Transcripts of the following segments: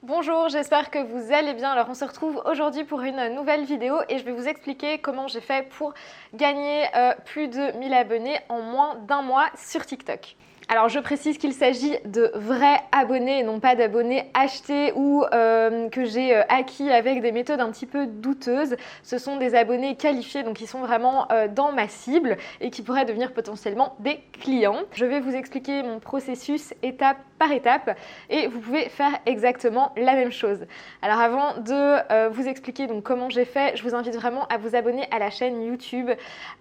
Bonjour, j'espère que vous allez bien. Alors on se retrouve aujourd'hui pour une nouvelle vidéo et je vais vous expliquer comment j'ai fait pour gagner plus de 1000 abonnés en moins d'un mois sur TikTok. Alors je précise qu'il s'agit de vrais abonnés et non pas d'abonnés achetés ou que j'ai acquis avec des méthodes un petit peu douteuses. Ce sont des abonnés qualifiés, donc ils sont vraiment dans ma cible et qui pourraient devenir potentiellement des clients. Je vais vous expliquer mon processus étape par étape et vous pouvez faire exactement la même chose. Alors avant de vous expliquer donc comment j'ai fait, je vous invite vraiment à vous abonner à la chaîne YouTube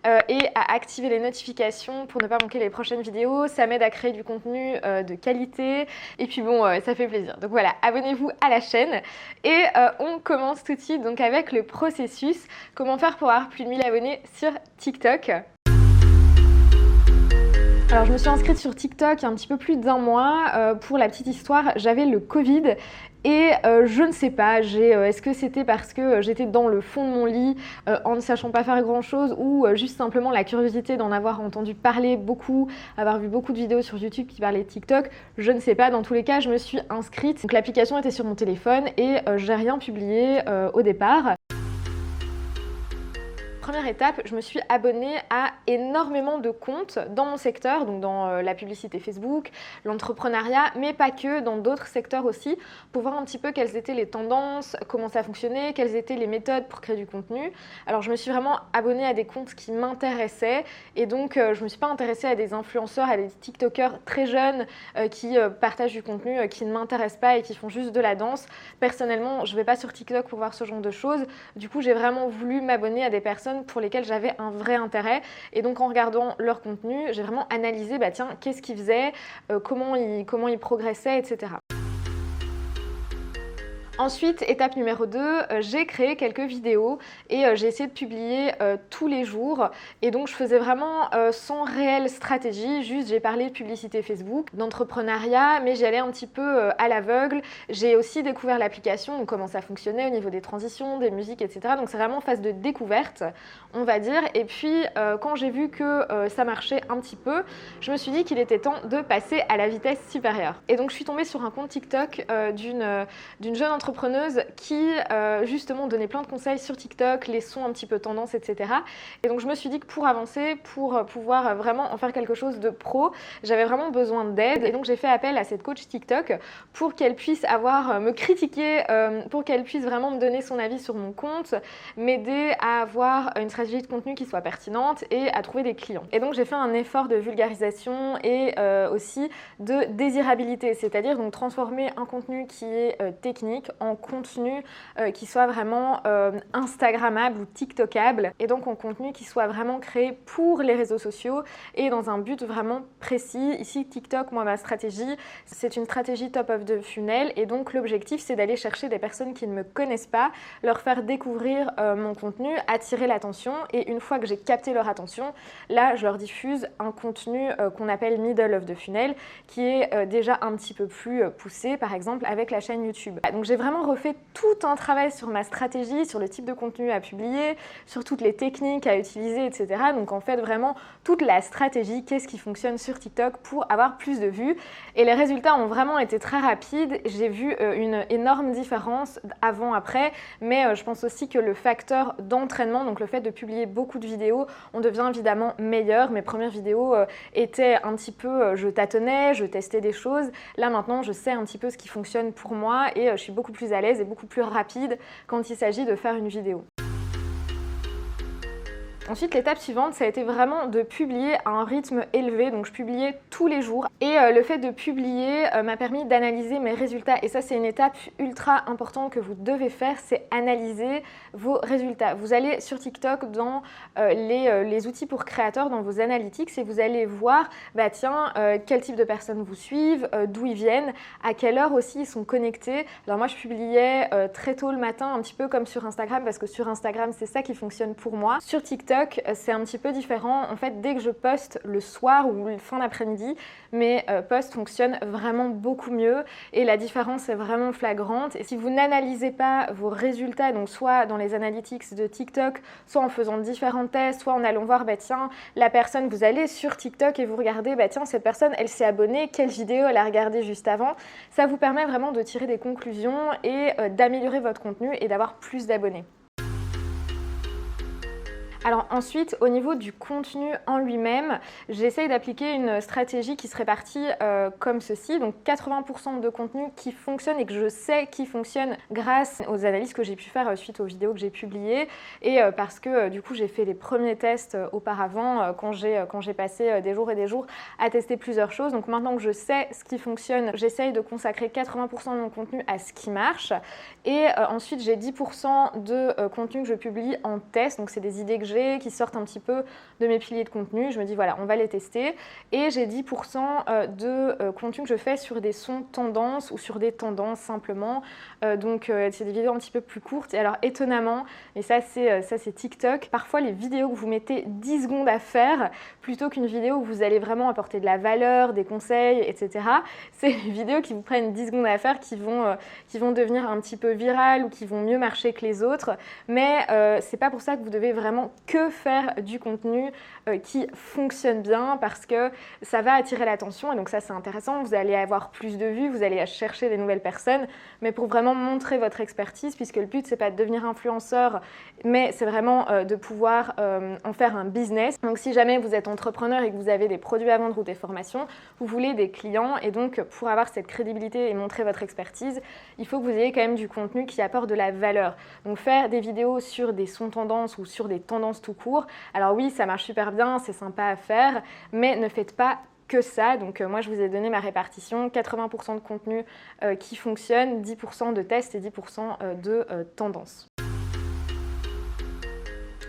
et à activer les notifications pour ne pas manquer les prochaines vidéos. Ça m'aide à créer du contenu de qualité et puis bon, ça fait plaisir. Donc voilà, abonnez-vous à la chaîne et on commence tout de suite donc avec le processus. Comment faire pour avoir plus de 1000 abonnés sur TikTok? Alors je me suis inscrite sur TikTok il y a un petit peu plus d'un mois. Pour la petite histoire, j'avais le Covid et je ne sais pas, est-ce que c'était parce que j'étais dans le fond de mon lit en ne sachant pas faire grand chose ou juste simplement la curiosité d'en avoir entendu parler beaucoup, avoir vu beaucoup de vidéos sur YouTube qui parlaient de TikTok, je ne sais pas. Dans tous les cas, je me suis inscrite. Donc l'application était sur mon téléphone et j'ai rien publié au départ. Première étape, je me suis abonnée à énormément de comptes dans mon secteur, donc dans la publicité Facebook, l'entrepreneuriat, mais pas que, dans d'autres secteurs aussi, pour voir un petit peu quelles étaient les tendances, comment ça fonctionnait, quelles étaient les méthodes pour créer du contenu. Alors je me suis vraiment abonnée à des comptes qui m'intéressaient et donc je ne me suis pas intéressée à des influenceurs, à des TikTokers très jeunes qui partagent du contenu qui ne m'intéresse pas et qui font juste de la danse. Personnellement, je ne vais pas sur TikTok pour voir ce genre de choses. Du coup, j'ai vraiment voulu m'abonner à des personnes pour lesquels j'avais un vrai intérêt et donc en regardant leur contenu, j'ai vraiment analysé tiens, qu'est-ce qu'ils faisaient, comment ils progressaient, etc. Ensuite, étape numéro 2, j'ai créé quelques vidéos et j'ai essayé de publier tous les jours. Et donc, je faisais vraiment sans réelle stratégie, juste j'ai parlé de publicité Facebook, d'entrepreneuriat, mais j'y allais un petit peu à l'aveugle. J'ai aussi découvert l'application, donc comment ça fonctionnait au niveau des transitions, des musiques, etc. Donc, c'est vraiment phase de découverte, on va dire. Et puis, quand j'ai vu que ça marchait un petit peu, je me suis dit qu'il était temps de passer à la vitesse supérieure. Et donc, je suis tombée sur un compte TikTok d'une jeune entrepreneuse qui justement donnait plein de conseils sur TikTok, les sons un petit peu tendance, etc. Et donc je me suis dit que pour avancer, pour pouvoir vraiment en faire quelque chose de pro, j'avais vraiment besoin d'aide. Et donc j'ai fait appel à cette coach TikTok pour qu'elle puisse me critiquer, pour qu'elle puisse vraiment me donner son avis sur mon compte, m'aider à avoir une stratégie de contenu qui soit pertinente et à trouver des clients. Et donc j'ai fait un effort de vulgarisation et aussi de désirabilité, c'est-à-dire donc transformer un contenu qui est technique en contenu qui soit vraiment instagrammable ou tiktokable et donc en contenu qui soit vraiment créé pour les réseaux sociaux et dans un but vraiment précis. Ici TikTok, moi ma stratégie, c'est une stratégie top of the funnel et donc l'objectif c'est d'aller chercher des personnes qui ne me connaissent pas, leur faire découvrir mon contenu, attirer l'attention et une fois que j'ai capté leur attention, là je leur diffuse un contenu qu'on appelle middle of the funnel qui est déjà un petit peu plus poussé, par exemple avec la chaîne YouTube. Donc j'ai vraiment refait tout un travail sur ma stratégie, sur le type de contenu à publier, sur toutes les techniques à utiliser, etc. Donc en fait vraiment toute la stratégie, qu'est-ce qui fonctionne sur TikTok pour avoir plus de vues. Et les résultats ont vraiment été très rapides. J'ai vu une énorme différence avant-après, mais je pense aussi que le facteur d'entraînement, donc le fait de publier beaucoup de vidéos, on devient évidemment meilleur. Mes premières vidéos étaient un petit peu, je tâtonnais, je testais des choses. Là maintenant, je sais un petit peu ce qui fonctionne pour moi et je suis beaucoup plus à l'aise et beaucoup plus rapide quand il s'agit de faire une vidéo. Ensuite, l'étape suivante, ça a été vraiment de publier à un rythme élevé, donc je publiais tous les jours. Et le fait de publier m'a permis d'analyser mes résultats. Et ça, c'est une étape ultra importante que vous devez faire, c'est analyser vos résultats. Vous allez sur TikTok dans les outils pour créateurs, dans vos analytics, et vous allez voir, quel type de personnes vous suivent, d'où ils viennent, à quelle heure aussi ils sont connectés. Alors moi, je publiais très tôt le matin, un petit peu comme sur Instagram, parce que sur Instagram, c'est ça qui fonctionne pour moi. Sur TikTok, TikTok, c'est un petit peu différent. En fait, dès que je poste le soir ou fin d'après-midi, mes posts fonctionnent vraiment beaucoup mieux et la différence est vraiment flagrante. Et si vous n'analysez pas vos résultats, donc soit dans les analytics de TikTok, soit en faisant différents tests, soit en allant voir, bah tiens, la personne, vous allez sur TikTok et vous regardez, bah tiens, cette personne, elle s'est abonnée, quelle vidéo elle a regardé juste avant. Ça vous permet vraiment de tirer des conclusions et d'améliorer votre contenu et d'avoir plus d'abonnés. Alors ensuite, au niveau du contenu en lui-même, j'essaye d'appliquer une stratégie qui se répartit comme ceci. Donc 80% de contenu qui fonctionne et que je sais qui fonctionne grâce aux analyses que j'ai pu faire suite aux vidéos que j'ai publiées et parce que du coup j'ai fait les premiers tests auparavant quand j'ai passé des jours et des jours à tester plusieurs choses. Donc maintenant que je sais ce qui fonctionne, j'essaye de consacrer 80% de mon contenu à ce qui marche et ensuite j'ai 10% de contenu que je publie en test. Donc c'est des idées que qui sortent un petit peu de mes piliers de contenu. Je me dis voilà, on va les tester. Et j'ai 10% de contenu que je fais sur des sons tendances ou sur des tendances simplement. Donc c'est des vidéos un petit peu plus courtes. Et alors étonnamment, et ça c'est TikTok, parfois les vidéos que vous mettez 10 secondes à faire, plutôt qu'une vidéo où vous allez vraiment apporter de la valeur, des conseils, etc. C'est les vidéos qui vous prennent 10 secondes à faire qui vont devenir un petit peu virales ou qui vont mieux marcher que les autres. Mais c'est pas pour ça que vous devez vraiment que faire du contenu qui fonctionne bien parce que ça va attirer l'attention et donc ça c'est intéressant, vous allez avoir plus de vues, vous allez chercher des nouvelles personnes, mais pour vraiment montrer votre expertise, puisque le but c'est pas de devenir influenceur, mais c'est vraiment de pouvoir en faire un business. Donc si jamais vous êtes entrepreneur et que vous avez des produits à vendre ou des formations, vous voulez des clients et donc pour avoir cette crédibilité et montrer votre expertise, il faut que vous ayez quand même du contenu qui apporte de la valeur. Donc faire des vidéos sur des sons tendances ou sur des tendances tout court. Alors oui, ça marche super bien, c'est sympa à faire, mais ne faites pas que ça. Donc moi, je vous ai donné ma répartition, 80% de contenu qui fonctionne, 10% de tests et 10% de tendances.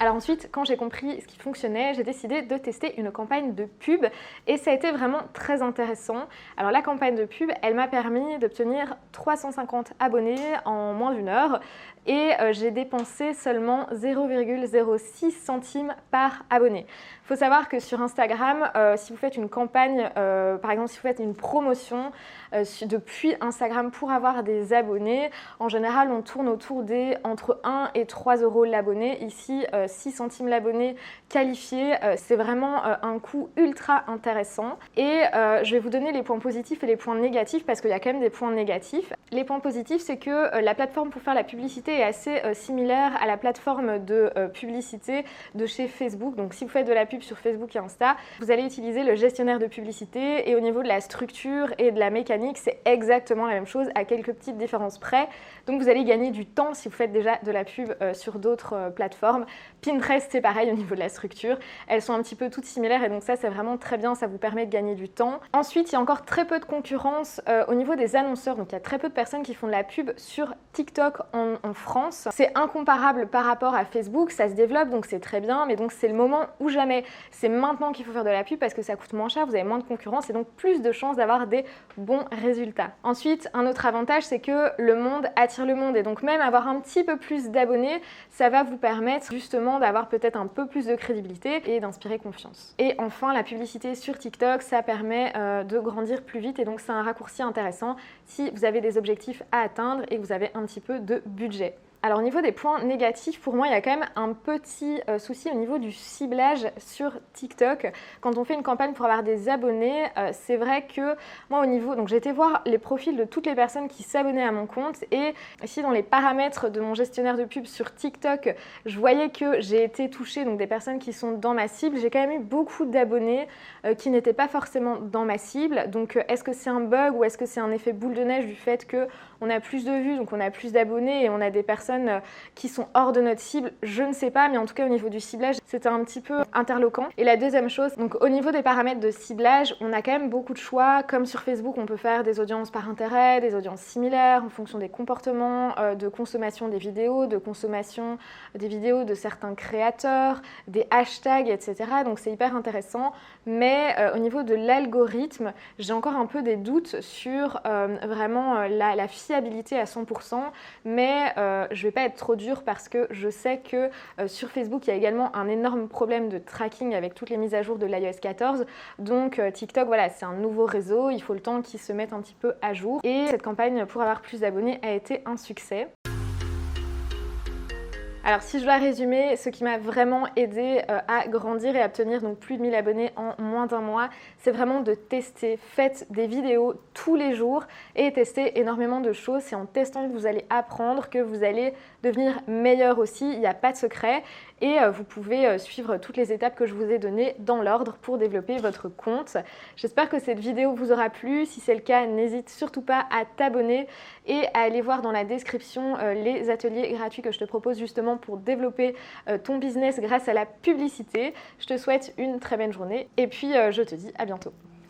Alors ensuite, quand j'ai compris ce qui fonctionnait, j'ai décidé de tester une campagne de pub et ça a été vraiment très intéressant. Alors la campagne de pub, elle m'a permis d'obtenir 350 abonnés en moins d'une heure et j'ai dépensé seulement 0,06 centimes par abonné. Il faut savoir que sur Instagram, si vous faites une campagne, par exemple si vous faites une promotion depuis Instagram pour avoir des abonnés, en général on tourne autour des entre 1 et 3 euros l'abonné. Ici, 6 centimes l'abonné qualifié, c'est vraiment un coût ultra intéressant. Et je vais vous donner les points positifs et les points négatifs parce qu'il y a quand même des points négatifs. Les points positifs, c'est que la plateforme pour faire la publicité est assez similaire à la plateforme de publicité de chez Facebook. Donc si vous faites de la pub sur Facebook et Insta, vous allez utiliser le gestionnaire de publicité et au niveau de la structure et de la mécanique, c'est exactement la même chose à quelques petites différences près. Donc vous allez gagner du temps si vous faites déjà de la pub sur d'autres plateformes. Pinterest, c'est pareil au niveau de la structure. Elles sont un petit peu toutes similaires et donc ça, c'est vraiment très bien. Ça vous permet de gagner du temps. Ensuite, il y a encore très peu de concurrence au niveau des annonceurs. Donc il y a très peu de personnes qui font de la pub sur TikTok en France. C'est incomparable par rapport à Facebook. Ça se développe, donc c'est très bien. Mais donc c'est le moment ou jamais. C'est maintenant qu'il faut faire de la pub parce que ça coûte moins cher, vous avez moins de concurrence et donc plus de chances d'avoir des bons résultats. Ensuite, un autre avantage, c'est que le monde attire le monde et donc même avoir un petit peu plus d'abonnés, ça va vous permettre justement d'avoir peut-être un peu plus de crédibilité et d'inspirer confiance. Et enfin, la publicité sur TikTok, ça permet de grandir plus vite et donc c'est un raccourci intéressant si vous avez des objectifs à atteindre et que vous avez un petit peu de budget. Alors au niveau des points négatifs, pour moi, il y a quand même un petit souci au niveau du ciblage sur TikTok. Quand on fait une campagne pour avoir des abonnés, c'est vrai que moi au niveau, donc j'ai été voir les profils de toutes les personnes qui s'abonnaient à mon compte et ici dans les paramètres de mon gestionnaire de pub sur TikTok, je voyais que j'ai été touchée, donc des personnes qui sont dans ma cible. J'ai quand même eu beaucoup d'abonnés qui n'étaient pas forcément dans ma cible. Donc est-ce que c'est un bug ou est-ce que c'est un effet boule de neige du fait qu'on a plus de vues, donc on a plus d'abonnés et on a des personnes qui sont hors de notre cible, je ne sais pas, mais en tout cas au niveau du ciblage, c'était un petit peu interloquant. Et la deuxième chose, donc au niveau des paramètres de ciblage, on a quand même beaucoup de choix. Comme sur Facebook, on peut faire des audiences par intérêt, des audiences similaires en fonction des comportements de consommation des vidéos, de consommation des vidéos de certains créateurs, des hashtags, etc. Donc c'est hyper intéressant. Mais au niveau de l'algorithme, j'ai encore un peu des doutes sur vraiment la fiabilité fiabilité à 100%, mais je vais pas être trop dure parce que je sais que sur Facebook, il y a également un énorme problème de tracking avec toutes les mises à jour de l'iOS 14. Donc TikTok, voilà, c'est un nouveau réseau, il faut le temps qu'il se mette un petit peu à jour. Et cette campagne pour avoir plus d'abonnés a été un succès. Alors si je dois résumer, ce qui m'a vraiment aidé à grandir et à obtenir donc plus de 1000 abonnés en moins d'un mois, c'est vraiment de tester. Faites des vidéos tous les jours et testez énormément de choses. C'est en testant que vous allez apprendre, que vous allez devenir meilleur aussi. Il n'y a pas de secret et vous pouvez suivre toutes les étapes que je vous ai données dans l'ordre pour développer votre compte. J'espère que cette vidéo vous aura plu. Si c'est le cas, n'hésite surtout pas à t'abonner et à aller voir dans la description les ateliers gratuits que je te propose justement pour développer ton business grâce à la publicité. Je te souhaite une très belle journée et puis je te dis à bientôt.